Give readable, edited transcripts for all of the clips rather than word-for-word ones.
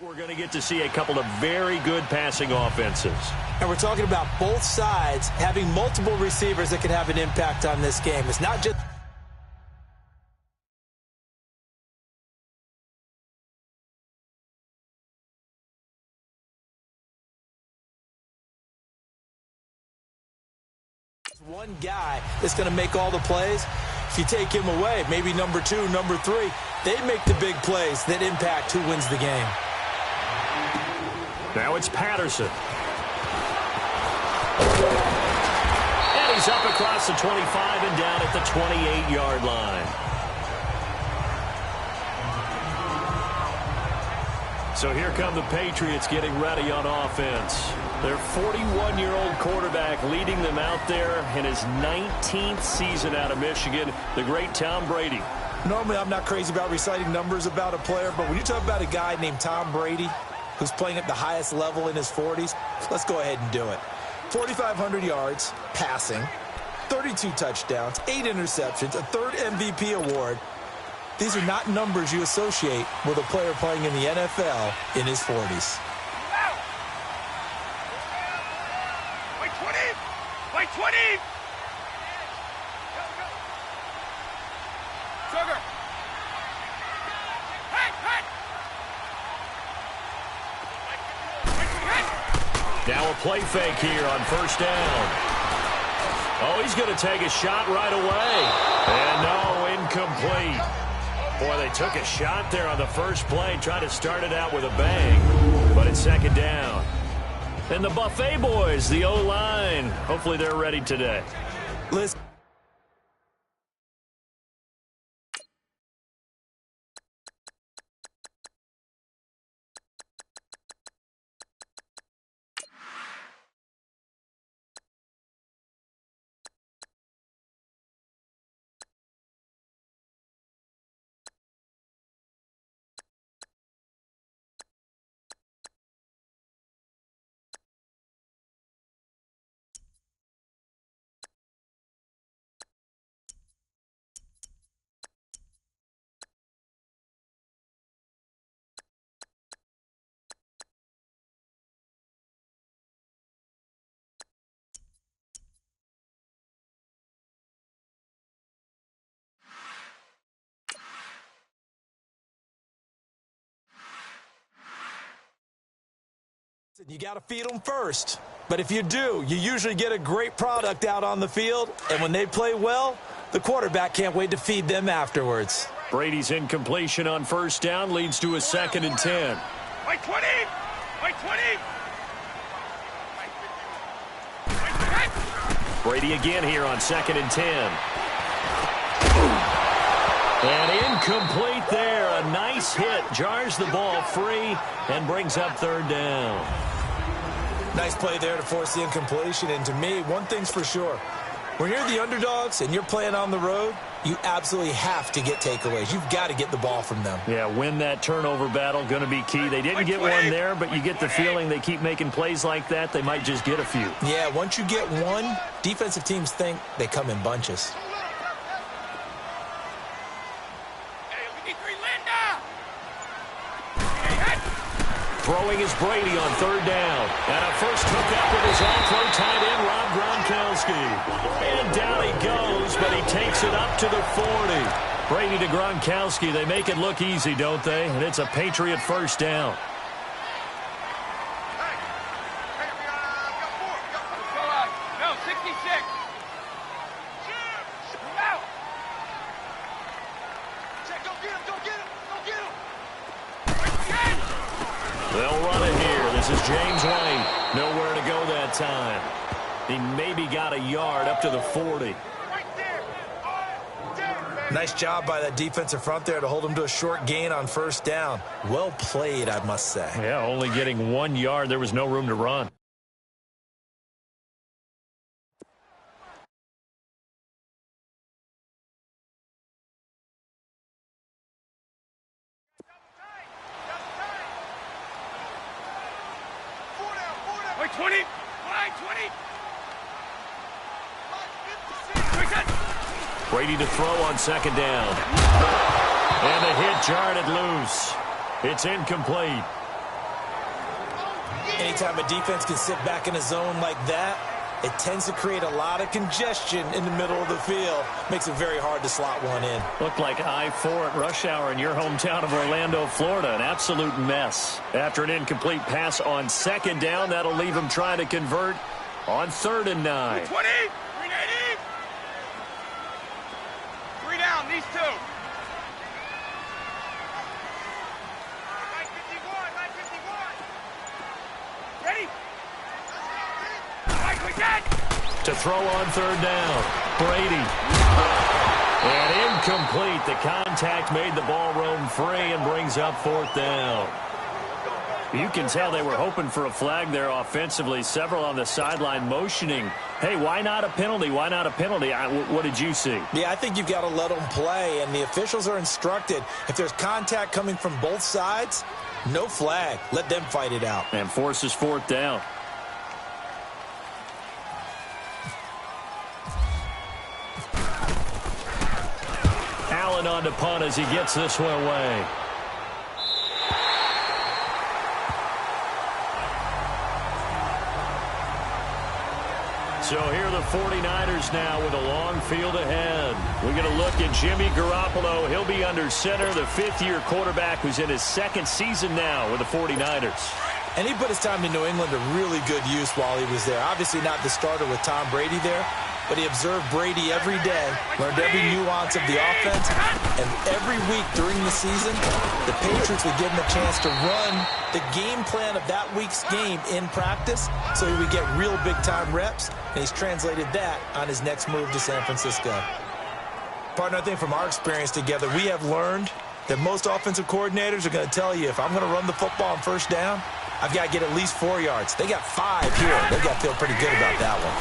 We're going to get to see a couple of very good passing offenses. And we're talking about both sides having multiple receivers that can have an impact on this game. It's not just one guy that's going to make all the plays. If you take him away, maybe number 2, number 3, they make the big plays that impact who wins the game. Now it's Patterson. And he's up across the 25 and down at the 28-yard line. So here come the Patriots getting ready on offense. Their 41-year-old quarterback leading them out there in his 19th season out of Michigan, the great Tom Brady. Normally, I'm not crazy about reciting numbers about a player, but when you talk about a guy named Tom Brady who's playing at the highest level in his 40s, let's go ahead and do it. 4,500 yards passing, 32 touchdowns, 8 interceptions, a 3rd MVP award. These are not numbers you associate with a player playing in the NFL in his 40s. Wait 20! Wait 20! Sugar! Now a play fake here on first down. Oh, he's going to take a shot right away. And no, incomplete. Boy, they took a shot there on the first play, trying to start it out with a bang. But it's second down. And the Buffet boys, the O-line, hopefully they're ready today. Listen. You got to feed them first. But if you do, you usually get a great product out on the field. And when they play well, the quarterback can't wait to feed them afterwards. Brady's incompletion on first down leads to a 2nd and 10. Wait 20! Wait 20! Brady again here on 2nd and 10. And incomplete there. A nice hit. Jars the ball free and brings up 3rd down. Nice play there to force the incompletion. And to me, one thing's for sure. When you're the underdogs and you're playing on the road, you absolutely have to get takeaways. You've got to get the ball from them. Yeah, win that turnover battle, going to be key. They didn't get one there, but you get the feeling they keep making plays like that, they might just get a few. Yeah, once you get one, defensive teams think they come in bunches. Throwing is Brady on 3rd down. And a first hookup with his all-pro tight end, Rob Gronkowski. And down he goes, but he takes it up to the 40. Brady to Gronkowski. They make it look easy, don't they? And it's a Patriot first down. No, 66. They'll run it here. This is James White. Nowhere to go that time. He maybe got a yard up to the 40. Nice job by that defensive front there to hold him to a short gain on first down. Well played, I must say. Yeah, only getting 1 yard. There was no room to run. Wait 20! Wait 20! Brady to throw on 2nd down. And the hit jarred it loose. It's incomplete. Anytime a defense can sit back in a zone like that, it tends to create a lot of congestion in the middle of the field. Makes it very hard to slot one in. Looked like I-4 at rush hour in your hometown of Orlando, Florida. An absolute mess. After an incomplete pass on second down, that'll leave him trying to convert on 3rd and 9. 20, 380. 3 down, these two. Line 51, line 51. Ready? To throw on 3rd down. Brady. And incomplete. The contact made the ball roam free and brings up 4th down. You can tell they were hoping for a flag there offensively. Several on the sideline motioning. Hey, why not a penalty? Why not a penalty? What did you see? Yeah, I think you've got to let them play, and the officials are instructed. If there's contact coming from both sides, no flag. Let them fight it out. And forces 4th down. Allen on to punt as he gets this one away. So here are the 49ers now with a long field ahead. We're going to look at Jimmy Garoppolo. He'll be under center, the 5th-year quarterback who's in his 2nd season now with the 49ers. And he put his time in New England to really good use while he was there. Obviously not the starter with Tom Brady there, but he observed Brady every day, learned every nuance of the offense, and every week during the season, the Patriots would give him a chance to run the game plan of that week's game in practice so he would get real big-time reps, and he's translated that on his next move to San Francisco. Partner, I think from our experience together, we have learned that most offensive coordinators are going to tell you, if I'm going to run the football on 1st down, I've got to get at least 4 yards. They got 5 here. They've got to feel pretty good about that one.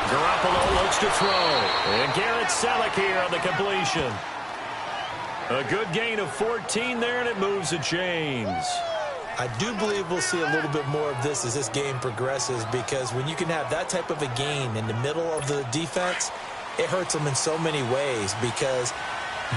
Garoppolo looks to throw. And Garrett Selleck here on the completion. A good gain of 14 there, and it moves the chains. I do believe we'll see a little bit more of this as this game progresses, because when you can have that type of a gain in the middle of the defense, it hurts them in so many ways, because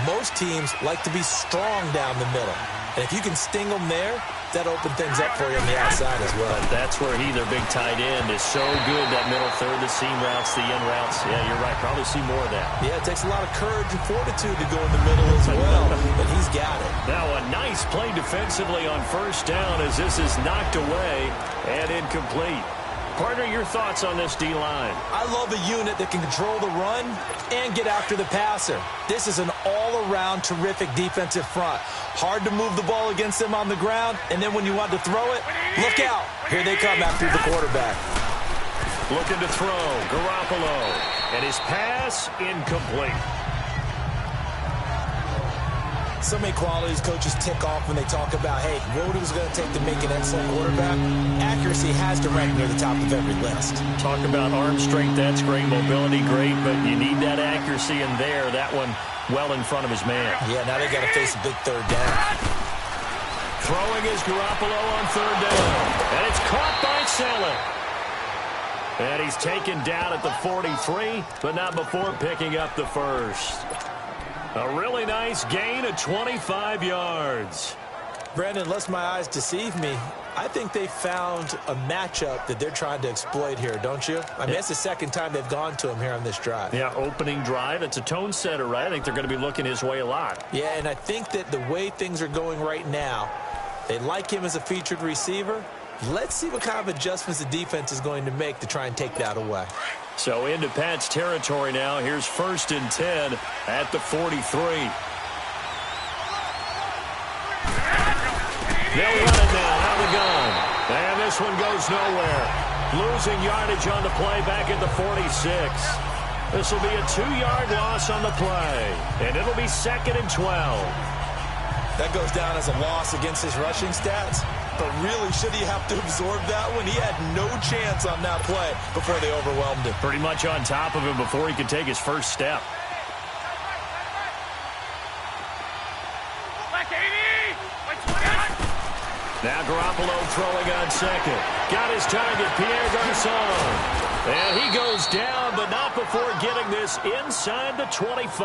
most teams like to be strong down the middle. And if you can sting them there, that open things up for you on the outside as well. But that's where their big tight end, is so good, that middle third, the seam routes, the in routes. Yeah, you're right. Probably see more of that. Yeah, it takes a lot of courage and fortitude to go in the middle as well, but he's got it. Now a nice play defensively on 1st down as this is knocked away and incomplete. Partner, your thoughts on this D-line? I love a unit that can control the run and get after the passer. This is an all-around terrific defensive front. Hard to move the ball against them on the ground, and then when you want to throw it, look out. Here they come after the quarterback. Looking to throw, Garoppolo. And his pass, incomplete. So many qualities coaches tick off when they talk about, hey, what it was going to take to make an excellent quarterback. Accuracy has to rank near the top of every list. Talk about arm strength, that's great. Mobility, great, but you need that accuracy in there. That one well in front of his man. Yeah, now they got to face a big 3rd down. Throwing is Garoppolo on 3rd down. And it's caught by Selleck. And he's taken down at the 43, but not before picking up the 1st. A really nice gain of 25 yards. Brandon, unless my eyes deceive me, I think they found a matchup that they're trying to exploit here, don't you? I mean, it's the 2nd time they've gone to him here on this drive. Yeah, opening drive. It's a tone setter, right? I think they're going to be looking his way a lot. Yeah, and I think that the way things are going right now, they like him as a featured receiver. Let's see what kind of adjustments the defense is going to make to try and take that away. So into Pat's territory now. Here's 1st and 10 at the 43. They'll run it now out of the gun. And this one goes nowhere. Losing yardage on the play back at the 46. This will be a 2-yard loss on the play. And it'll be 2nd and 12. That goes down as a loss against his rushing stats. But really, should he have to absorb that one? He had no chance on that play before they overwhelmed him. Pretty much on top of him before he could take his first step. Now Garoppolo throwing on 2nd. Got his target, Pierre Garçon. And he goes down, but not before getting this inside the 25.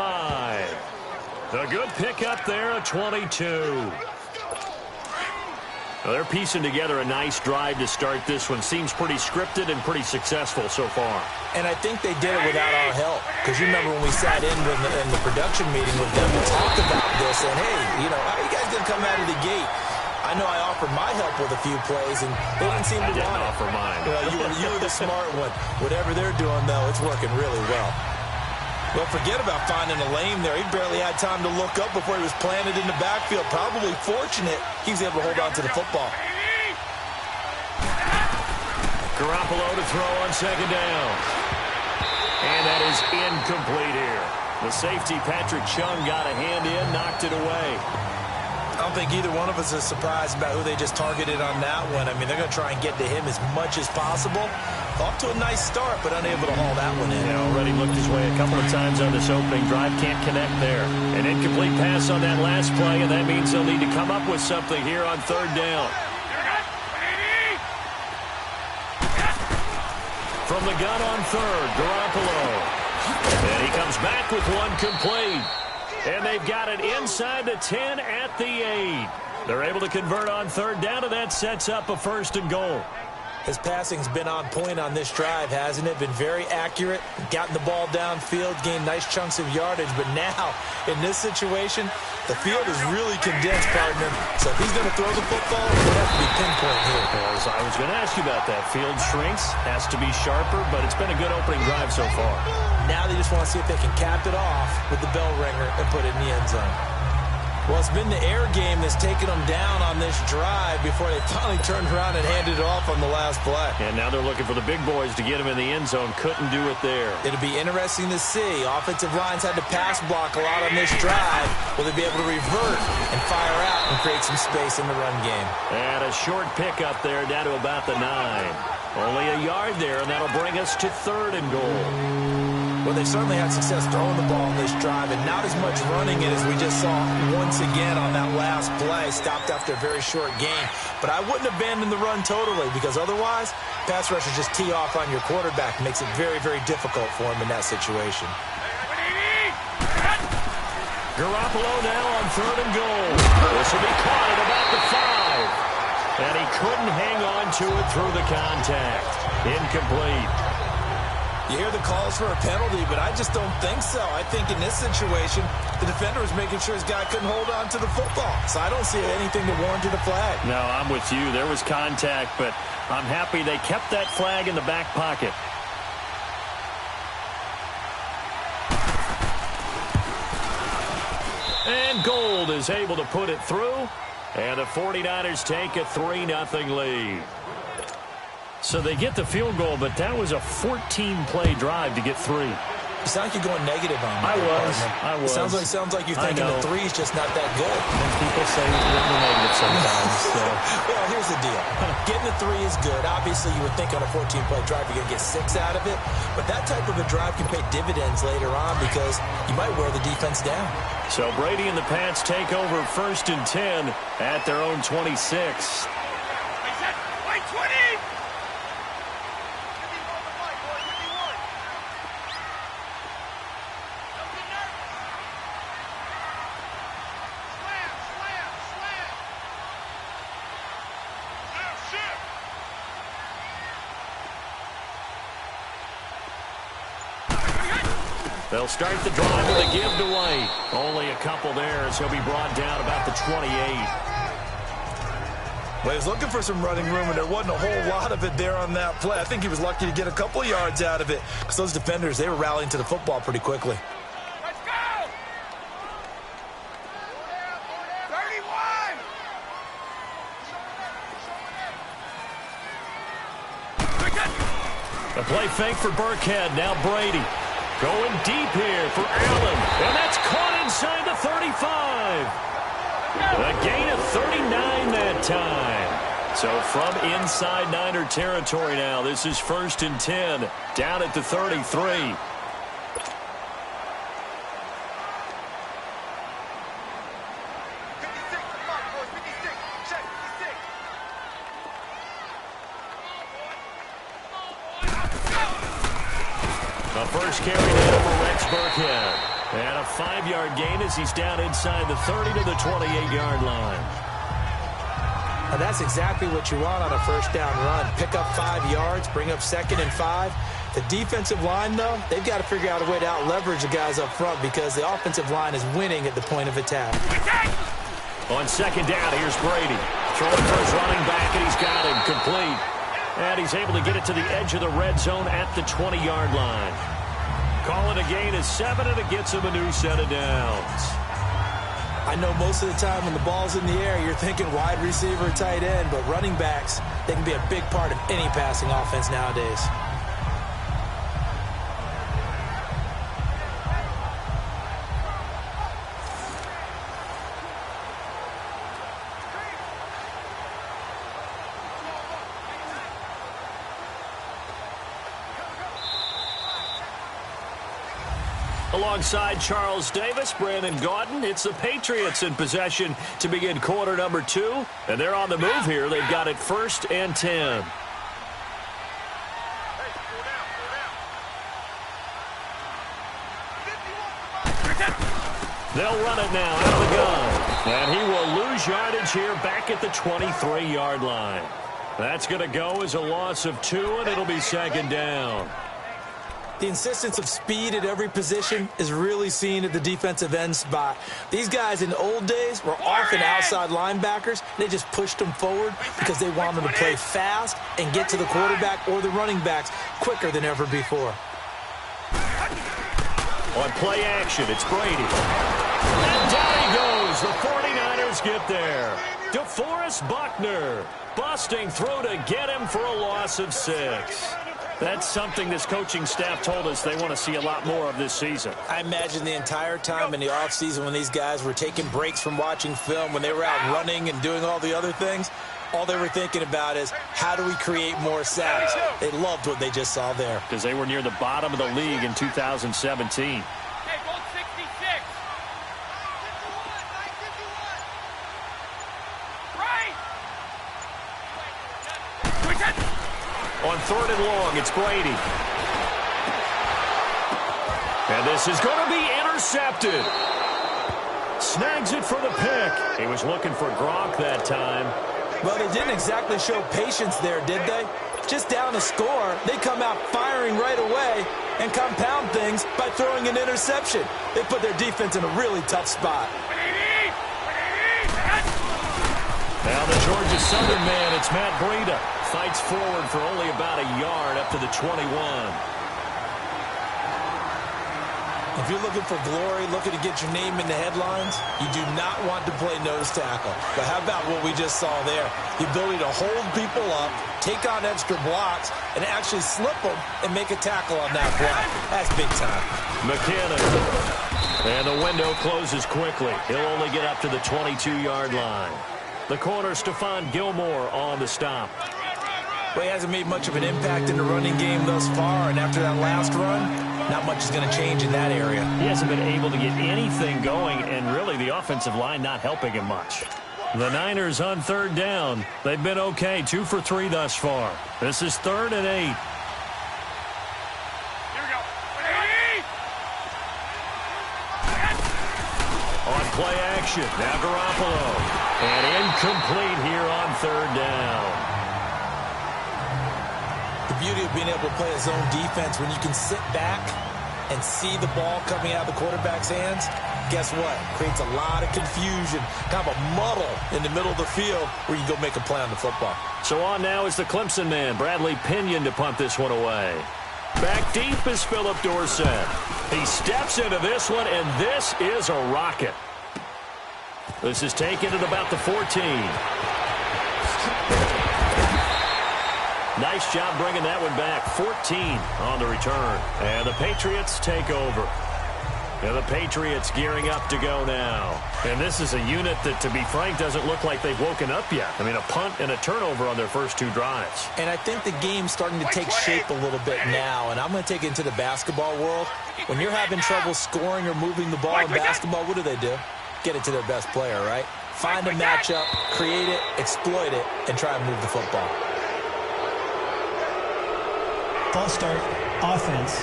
A good pickup there, a 22. Well, they're piecing together a nice drive to start this one. Seems pretty scripted and pretty successful so far. And I think they did it without our help. Because you remember when we sat in the production meeting with them and talked about this, and hey, you know, how are you guys going to come out of the gate? I know I offered my help with a few plays, and they didn't seem to want it. I didn't offer mine. Well, you were the smart one. Whatever they're doing, though, it's working really well. Well, forget about finding a lane there. He barely had time to look up before he was planted in the backfield. Probably fortunate he was able to hold on to the football. Garoppolo to throw on second down. And that is incomplete here. The safety, Patrick Chung, got a hand in, knocked it away. I don't think either one of us is surprised about who they just targeted on that one. I mean, they're going to try and get to him as much as possible. Off to a nice start, but unable to haul that one in. Yeah, already looked his way a couple of times on this opening drive. Can't connect there. An incomplete pass on that last play, and that means they'll need to come up with something here on third down. From the gun on third, Garoppolo. And he comes back with one complete. And they've got it inside the 10 at the 8. They're able to convert on third down, and that sets up a first and goal. His passing's been on point on this drive, hasn't it? Been very accurate, gotten the ball downfield, gained nice chunks of yardage. But now, in this situation, the field is really condensed, partner. So if he's going to throw the football, it would have to be pinpoint here. Well, I was going to ask you about that. Field shrinks, has to be sharper, but it's been a good opening drive so far. Now they just want to see if they can cap it off with the bell ringer and put it in the end zone. Well, it's been the air game that's taken them down on this drive before they finally turned around and handed it off on the last play. And now they're looking for the big boys to get them in the end zone. Couldn't do it there. It'll be interesting to see. Offensive lines had to pass block a lot on this drive. Will they be able to revert and fire out and create some space in the run game? And a short pickup there down to about the 9. Only a yard there, and that'll bring us to third and goal. Well, they certainly had success throwing the ball in this drive, and not as much running it as we just saw once again on that last play. Stopped after a very short gain. But I wouldn't abandon the run totally, because otherwise, pass rushers just tee off on your quarterback. Makes it very, very difficult for him in that situation. Garoppolo now on third and goal. This will be caught at about the 5. And he couldn't hang on to it through the contact. Incomplete. You hear the calls for a penalty, but I just don't think so. I think in this situation, the defender was making sure his guy couldn't hold on to the football. So I don't see anything that warranted a flag. No, I'm with you. There was contact, but I'm happy they kept that flag in the back pocket. And Gold is able to put it through. And the 49ers take a 3-0 lead. So they get the field goal, but that was a 14-play drive to get 3. You sound like you're going negative on me. I was. Sounds like you're thinking the 3 is just not that good. And people say we're negative sometimes. So. Well, here's the deal. Getting the 3 is good. Obviously, you would think on a 14-play drive you're going to get 6 out of it. But that type of a drive can pay dividends later on because you might wear the defense down. So Brady and the Pats take over first and 10 at their own 26. Wait, 20! They'll start the drive with a give to White. Only a couple there as he'll be brought down about the 28. Well, he was looking for some running room, and there wasn't a whole lot of it there on that play. I think he was lucky to get a couple yards out of it because those defenders, they were rallying to the football pretty quickly. Let's go! 31! A play fake for Burkhead. Now Brady. Going deep here for Allen. And that's caught inside the 35. A gain of 39 that time. So from inside Niner territory now, this is first and 10. Down at the 33. The first carry now for Rex Burkhead. And a 5-yard gain as he's down inside the 30 to the 28-yard line. Now that's exactly what you want on a first down run. Pick up 5 yards, bring up 2nd and 5. The defensive line, though, they've got to figure out a way to out-leverage the guys up front because the offensive line is winning at the point of attack. On 2nd down, here's Brady. Throwing for his running back, and he's got him complete. And he's able to get it to the edge of the red zone at the 20-yard line. Calling a gain of 7, and it gets him a new set of downs. I know most of the time when the ball's in the air, you're thinking wide receiver, tight end, but running backs, they can be a big part of any passing offense nowadays. Alongside Charles Davis, Brandon Gaudin, it's the Patriots in possession to begin quarter number 2. And they're on the move here. They've got it 1st and 10. They'll run it now out of the gun. And he will lose yardage here back at the 23-yard line. That's going to go as a loss of 2, and it'll be 2nd down. The insistence of speed at every position is really seen at the defensive end spot. These guys in the old days were often outside linebackers. They just pushed them forward because they wanted to play fast and get to the quarterback or the running backs quicker than ever before. On play action, it's Brady. And down he goes. The 49ers get there. DeForest Buckner busting through to get him for a loss of 6. That's something this coaching staff told us they want to see a lot more of this season. I imagine the entire time in the offseason when these guys were taking breaks from watching film, when they were out running and doing all the other things, all they were thinking about is how do we create more sacks? They loved what they just saw there. Because they were near the bottom of the league in 2017. On 3rd and long, it's Brady. And this is going to be intercepted. Snags it for the pick. He was looking for Gronk that time. Well, they didn't exactly show patience there, did they? Just down a score, they come out firing right away and compound things by throwing an interception. They put their defense in a really tough spot. Now the Georgia Southern man, it's Matt Breida. Fights forward for only about a yard up to the 21. If you're looking for glory, looking to get your name in the headlines, you do not want to play nose tackle. But how about what we just saw there? The ability to hold people up, take on extra blocks, and actually slip them and make a tackle on that block. That's big time. McKinnon. And the window closes quickly. He'll only get up to the 22-yard line. The corner, Stephon Gilmore, on the stop. Well, he hasn't made much of an impact in the running game thus far, and after that last run, not much is going to change in that area. He hasn't been able to get anything going, and really the offensive line not helping him much. The Niners on 3rd down. They've been okay, 2 for 3 thus far. This is 3rd and 8. On play action, now Garoppolo. And incomplete here on 3rd down. The beauty of being able to play a zone defense when you can sit back and see the ball coming out of the quarterback's hands, guess what? Creates a lot of confusion, kind of a muddle in the middle of the field where you go make a play on the football. So on now is the Clemson man, Bradley Pinion, to punt this one away. Back deep is Philip Dorsett. He steps into this one, and this is a rocket. This is taken at about the 14. Nice job bringing that one back. 14 on the return. And the Patriots take over. And the Patriots gearing up to go now. And this is a unit that, to be frank, doesn't look like they've woken up yet. I mean, a punt and a turnover on their first 2 drives. And I think the game's starting to take shape a little bit now. And I'm going to take it into the basketball world. When you're having trouble scoring or moving the ball in basketball, what do? Get it to their best player, right? Find a matchup, create it, exploit it, and try and move the football. False start, offense.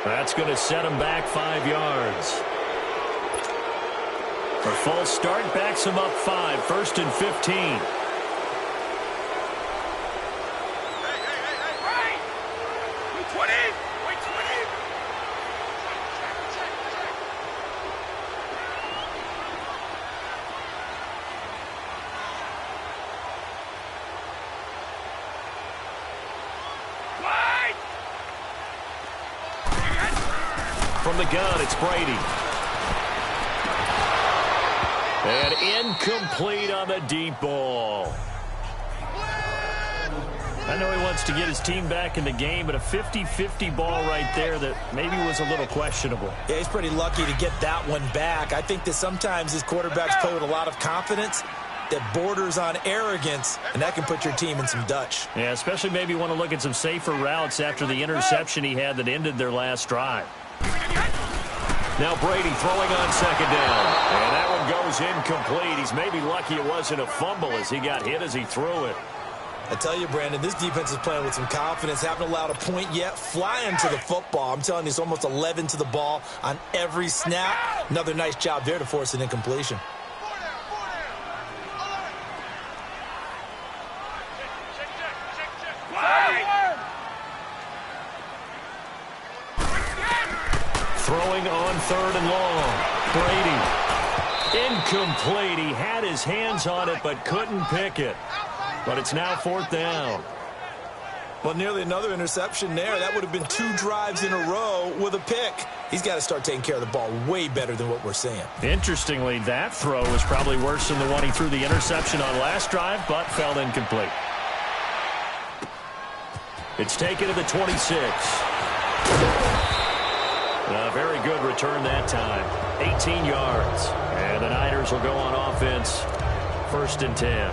That's going to set him back 5 yards. A false start backs him up 5, 1st and 15. From the gun, it's Brady. And incomplete on the deep ball. I know he wants to get his team back in the game, but a 50-50 ball right there that maybe was a little questionable. Yeah, he's pretty lucky to get that one back. I think that sometimes his quarterbacks play with a lot of confidence that borders on arrogance, and that can put your team in some Dutch. Yeah, especially maybe want to look at some safer routes after the interception he had that ended their last drive. Now Brady throwing on 2nd down. And that one goes incomplete. He's maybe lucky it wasn't a fumble as he got hit as he threw it. I tell you, Brandon, this defense is playing with some confidence. Haven't allowed a point yet. Flying to the football. I'm telling you, it's almost 11 to the ball on every snap. Another nice job there to force an incompletion. Throwing on 3rd and long. Brady. Incomplete. He had his hands on it but couldn't pick it. But it's now 4th down. Well, nearly another interception there. That would have been 2 drives in a row with a pick. He's got to start taking care of the ball way better than what we're seeing. Interestingly, that throw was probably worse than the one he threw the interception on last drive, but fell incomplete. It's taken to the 26. A very good return that time. 18 yards. And the Niners will go on offense. 1st and 10.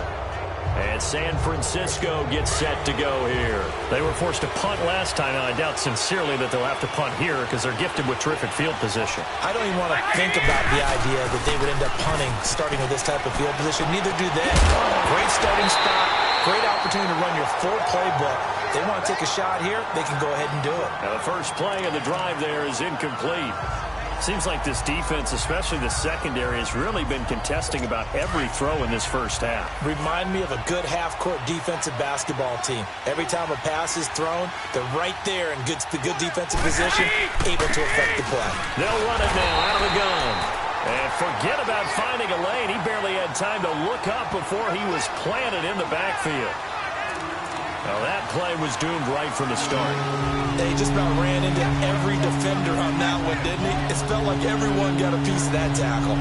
And San Francisco gets set to go here. They were forced to punt last time, and I doubt sincerely that they'll have to punt here because they're gifted with terrific field position. I don't even want to think about the idea that they would end up punting starting with this type of field position. Neither do they. Great starting spot. Great opportunity to run your full playbook. They want to take a shot here, they can go ahead and do it. Now the first play of the drive there is incomplete. Seems like this defense, especially the secondary, has really been contesting about every throw in this first half. Remind me of a good half-court defensive basketball team. Every time a pass is thrown, they're right there in good defensive position, able to affect the play. They'll run it now out of the gun. And forget about finding a lane. He barely had time to look up before he was planted in the backfield. Well, that play was doomed right from the start. They just about ran into every defender on that one, didn't he? It felt like everyone got a piece of that tackle.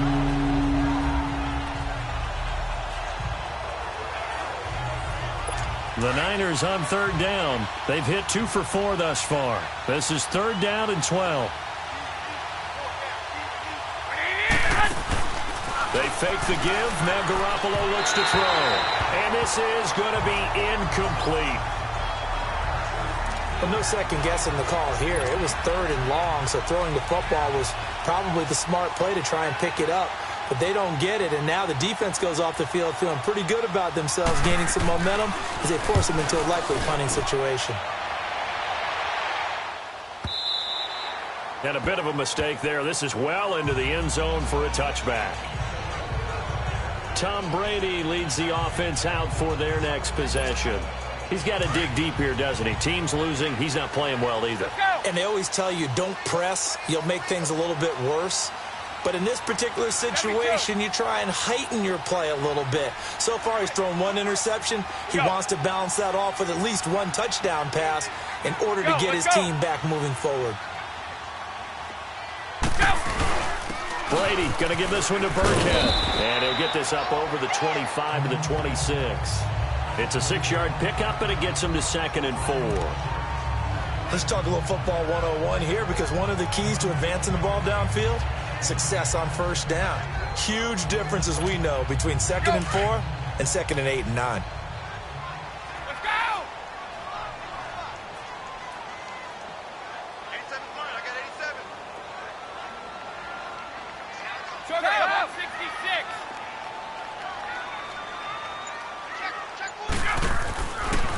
The Niners on 3rd down. They've hit 2 for 4 thus far. This is 3rd down and 12. They fake the give. Now Garoppolo looks to throw. And this is going to be incomplete. Well, no second guessing the call here. It was 3rd and long, so throwing the football was probably the smart play to try and pick it up. But they don't get it, and now the defense goes off the field feeling pretty good about themselves, gaining some momentum as they force them into a likely punting situation. And a bit of a mistake there. This is well into the end zone for a touchback. Tom Brady leads the offense out for their next possession. He's got to dig deep here, doesn't he? Team's losing. He's not playing well either. And they always tell you, don't press. You'll make things a little bit worse. But in this particular situation, you try and heighten your play a little bit. So far, he's thrown 1 interception. He wants to balance that off with at least 1 touchdown pass in order to get his team back moving forward. Brady going to give this one to Burkhead. And he'll get this up over the 25 to the 26. It's a 6-yard pickup, and it gets him to 2nd and 4. Let's talk a little football 101 here, because one of the keys to advancing the ball downfield, success on 1st down. Huge difference, as we know, between 2nd and 4 and 2nd and 8 and 9.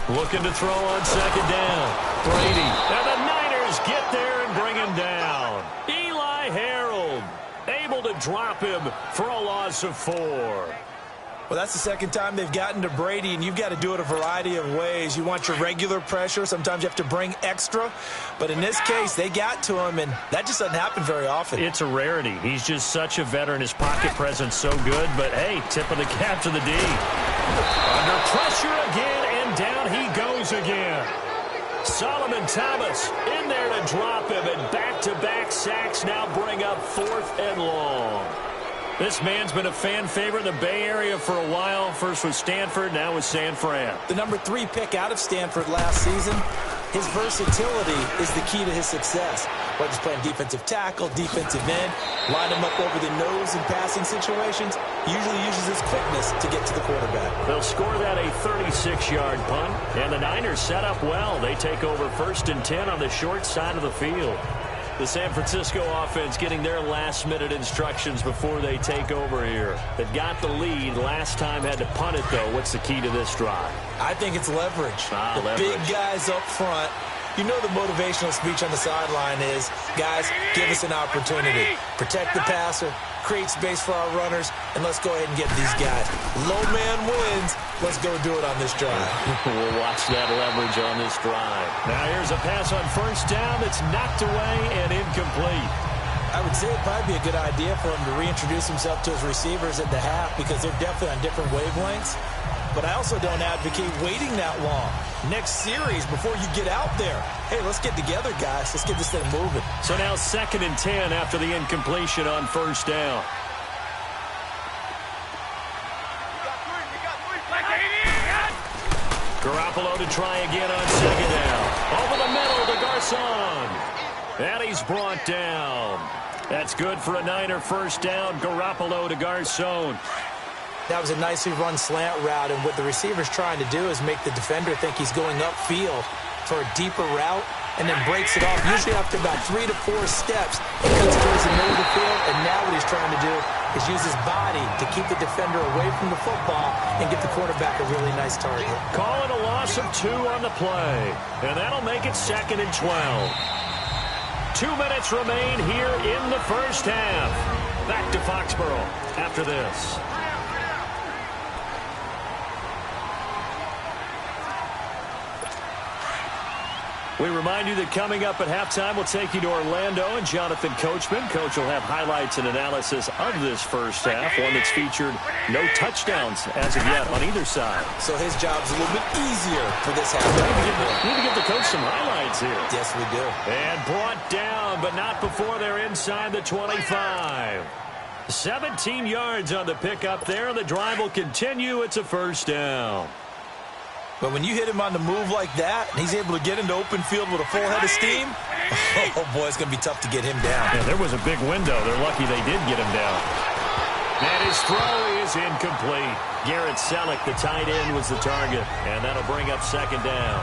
Looking to throw on 2nd down. Brady. And the Niners get there and bring him down. Eli Harold able to drop him for a loss of 4. Well, that's the second time they've gotten to Brady, and you've got to do it a variety of ways. You want your regular pressure. Sometimes you have to bring extra. But in this case, they got to him, and that just doesn't happen very often. It's a rarity. He's just such a veteran. His pocket presence so good. But, hey, tip of the cap to the D. Under pressure again, and down he goes again. Solomon Thomas in there to drop him, and back-to-back sacks now bring up 4th and long. This man's been a fan favorite in the Bay Area for a while. First with Stanford, now with San Fran. The number 3 pick out of Stanford last season. His versatility is the key to his success. Whether he's playing defensive tackle, defensive end, line him up over the nose in passing situations, usually uses his quickness to get to the quarterback. They'll score that a 36-yard punt, and the Niners set up well. They take over 1st and 10 on the short side of the field. The San Francisco offense getting their last-minute instructions before they take over here. They've got the lead. Last time had to punt it, though. What's the key to this drive? I think it's leverage. Leverage. Big guys up front. You know the motivational speech on the sideline is, guys, give us an opportunity. Protect the passer, create space for our runners, and let's go ahead and get these guys. Low man wins. Let's go do it on this drive. We'll watch that leverage on this drive. Now here's a pass on 1st down that's knocked away and incomplete. I would say it'd probably be a good idea for him to reintroduce himself to his receivers at the half because they're definitely on different wavelengths. But I also don't advocate waiting that long. Next series, before you get out there, hey, let's get together, guys. Let's get this thing moving. So now 2nd and 10 after the incompletion on 1st down. Garoppolo to try again on 2nd down. Over the middle to Garcon. And he's brought down. That's good for a Niner 1st down. Garoppolo to Garcon. That was a nicely run slant route, and what the receiver's trying to do is make the defender think he's going upfield for a deeper route and then breaks it off, usually after about 3 to 4 steps. He cuts towards the middle of the field, and now what he's trying to do is use his body to keep the defender away from the football and get the quarterback a really nice target. Call it a loss of 2 on the play, and that'll make it 2nd and 12. 2 minutes remain here in the 1st half. Back to Foxborough after this. We remind you that coming up at halftime, we'll take you to Orlando and Jonathan Coachman. Coach will have highlights and analysis of this 1st half, one that's featured no touchdowns as of yet on either side. So his job's a little bit easier for this half. We need to give the coach some highlights here. Yes, we do. And brought down, but not before they're inside the 25. 17 yards on the pickup there, and the drive will continue. It's a 1st down. But when you hit him on the move like that, and he's able to get into open field with a full head of steam, oh, boy, it's going to be tough to get him down. Yeah, there was a big window. They're lucky they did get him down. And his throw is incomplete. Garrett Selleck, the tight end, was the target, and that'll bring up 2nd down.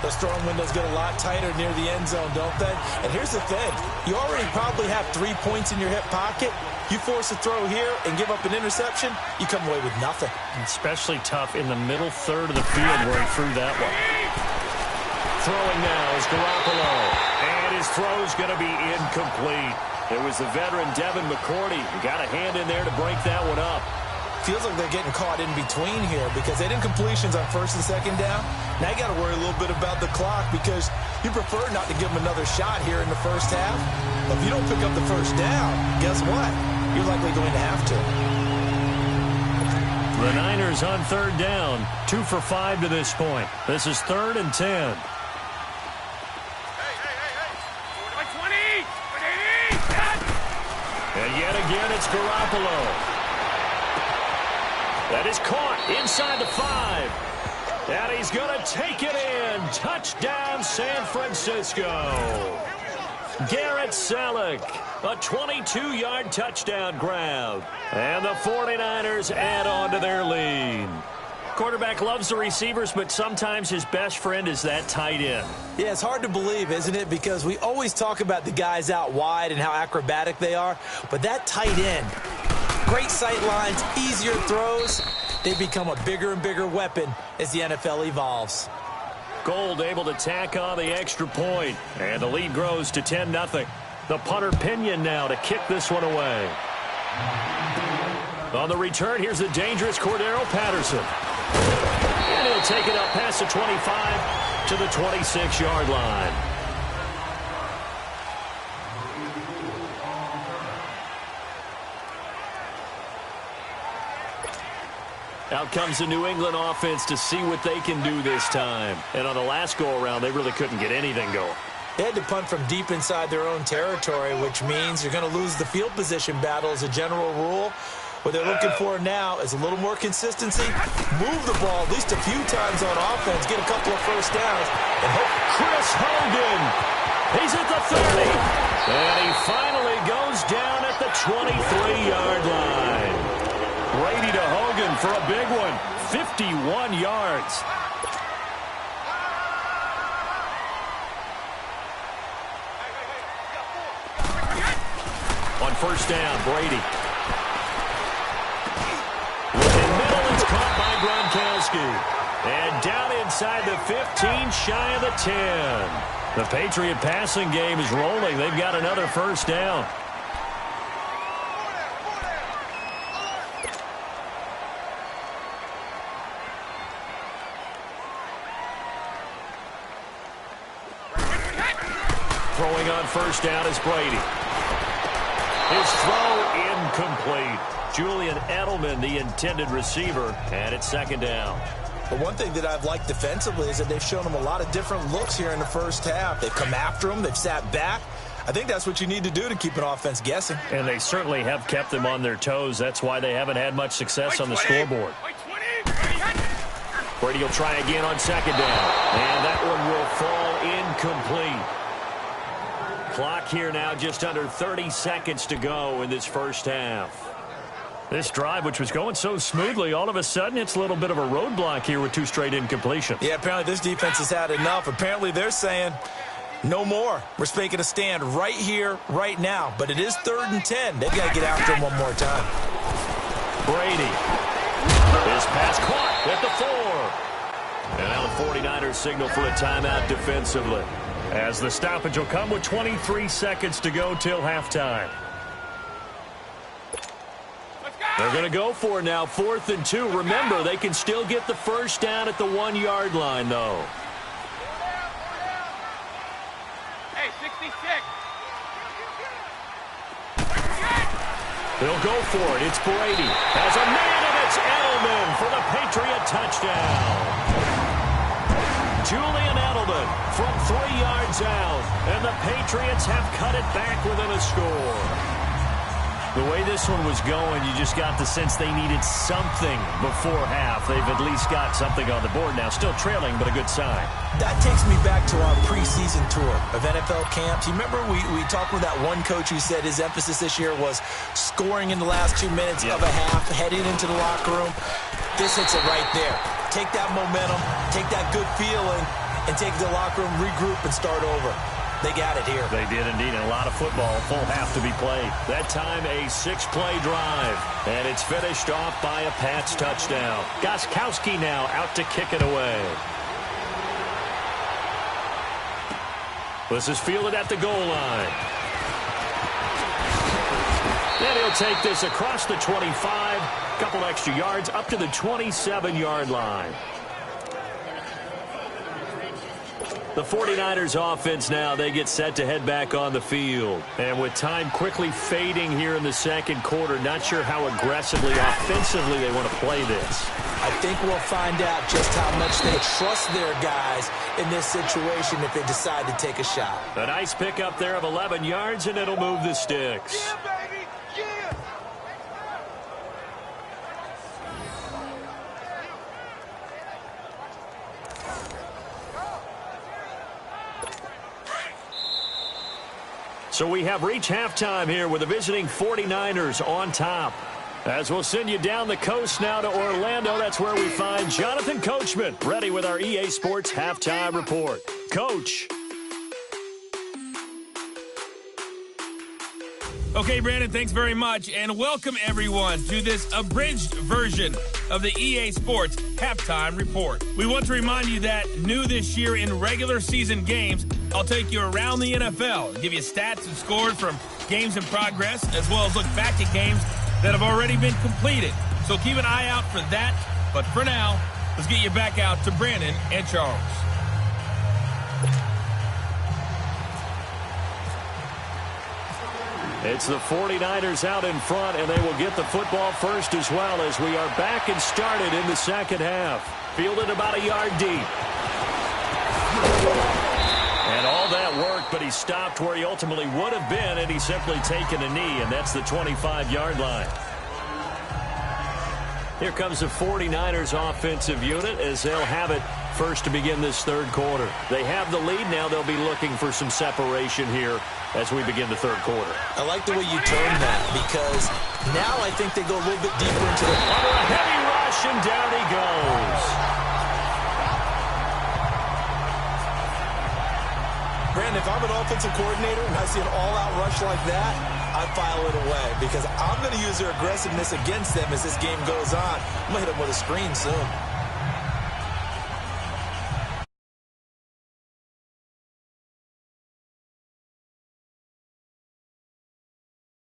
Those throwing windows get a lot tighter near the end zone, don't they? And here's the thing. You already probably have 3 points in your hip pocket. You force a throw here and give up an interception, you come away with nothing. Especially tough in the middle third of the field where he threw that one. Throwing now is Garoppolo. And his throw's going to be incomplete. It was the veteran Devin McCourty who got a hand in there to break that one up. Feels like they're getting caught in between here because they did incompletions on 1st and 2nd down. Now you got to worry a little bit about the clock because you prefer not to give them another shot here in the 1st half. But if you don't pick up the 1st down, guess what? You're likely going to have to. The Niners on 3rd down, 2 for 5 to this point. This is 3rd and 10. And yet again, it's Garoppolo. That is caught inside the 5. And he's going to take it in. Touchdown, San Francisco. Garrett Selleck, a 22-yard touchdown grab. And the 49ers add on to their lead. Quarterback loves the receivers, but sometimes his best friend is that tight end. Yeah, it's hard to believe, isn't it? Because we always talk about the guys out wide and how acrobatic they are. But that tight end, great sight lines, easier throws. They become a bigger and bigger weapon as the NFL evolves. Gold able to tack on the extra point, and the lead grows to 10-0. The punter Pinion now to kick this one away. On the return, here's the dangerous Cordero Patterson. And he'll take it up past the 25 to the 26-yard line. Out comes the New England offense to see what they can do this time. And on the last go-around, they really couldn't get anything going. They had to punt from deep inside their own territory, which means you're going to lose the field position battle as a general rule. What they're looking for now is a little more consistency, move the ball at least a few times on offense, get a couple of first downs, and hope. Chris Hogan, he's at the 30, and he finally goes down at the 23-yard line. Brady to Hogan for a big one, 51 yards. On first down, Brady. Within middle, it's caught by Gronkowski. And down inside the 15, shy of the 10. The Patriot passing game is rolling. They've got another first down. Throwing on first down is Brady. His throw incomplete. Julian Edelman, the intended receiver, and it's second down. But one thing that I've liked defensively is that they've shown them a lot of different looks here in the first half. They've come after them. They've sat back. I think that's what you need to do to keep an offense guessing. And they certainly have kept them on their toes. That's why they haven't had much success on the scoreboard. Brady will try again on second down. And that one will fall incomplete. Clock here now, just under 30 seconds to go in this first half. This drive, which was going so smoothly, all of a sudden it's a little bit of a roadblock here with two straight incompletions. Yeah, apparently this defense has had enough. Apparently they're saying no more. We're making a stand right here, right now. But it is 3rd and 10. They've got to get after him one more time. Brady. This pass caught at the 4. And now the 49ers signal for a timeout defensively, as the stoppage will come with 23 seconds to go till halftime. They're going to go for it now, 4th and 2. Remember, they can still get the first down at the 1-yard line, though. Hey, 66. They'll go for it. It's Brady. Has a man, and it's Edelman for the Patriot touchdown. Julian Edelman from 3 yards out, and the Patriots have cut it back within a score. The way this one was going, you just got the sense they needed something before half. They've at least got something on the board now. Still trailing, but a good sign. That takes me back to our preseason tour of NFL camps. You remember we talked with that one coach who said his emphasis this year was scoring in the last 2 minutes of a half, heading into the locker room. This hits it right there. Take that momentum, take that good feeling, and take it to the locker room, regroup, and start over. They got it here. They did indeed. And a lot of football, full half to be played. That time a 6-play drive. And it's finished off by a Pats touchdown. Gostkowski now out to kick it away. This is fielded at the goal line. And he'll take this across the 25. Couple extra yards up to the 27-yard line. The 49ers offense now, they get set to head back on the field. And with time quickly fading here in the second quarter, not sure how aggressively, offensively they want to play this. I think we'll find out just how much they trust their guys in this situation if they decide to take a shot. A nice pickup there of 11 yards, and it'll move the sticks. Yeah, baby. Yeah. So we have reached halftime here with the visiting 49ers on top. As we'll send you down the coast now to Orlando, that's where we find Jonathan Coachman, ready with our EA Sports Halftime Report. Coach. Okay, Brandon, thanks very much, and welcome everyone to this abridged version of the EA Sports Halftime Report. We want to remind you that new this year in regular season games, I'll take you around the NFL and give you stats and scores from games in progress, as well as look back at games that have already been completed. So keep an eye out for that. But for now, let's get you back out to Brandon and Charles. It's the 49ers out in front, and they will get the football first as well as we are back and started in the second half. Fielded about a yard deep. And all that worked, but he stopped where he ultimately would have been, and he's simply taken a knee, and that's the 25-yard line. Here comes the 49ers offensive unit as they'll have it first to begin this third quarter. They have the lead. Now they'll be looking for some separation here as we begin the third quarter. I like the way you term that, because now I think they go a little bit deeper into the... Under a heavy rush, and down he goes. Brandon, if I'm an offensive coordinator and I see an all-out rush like that, I file it away, because I'm going to use their aggressiveness against them as this game goes on. I'm going to hit them with a screen soon.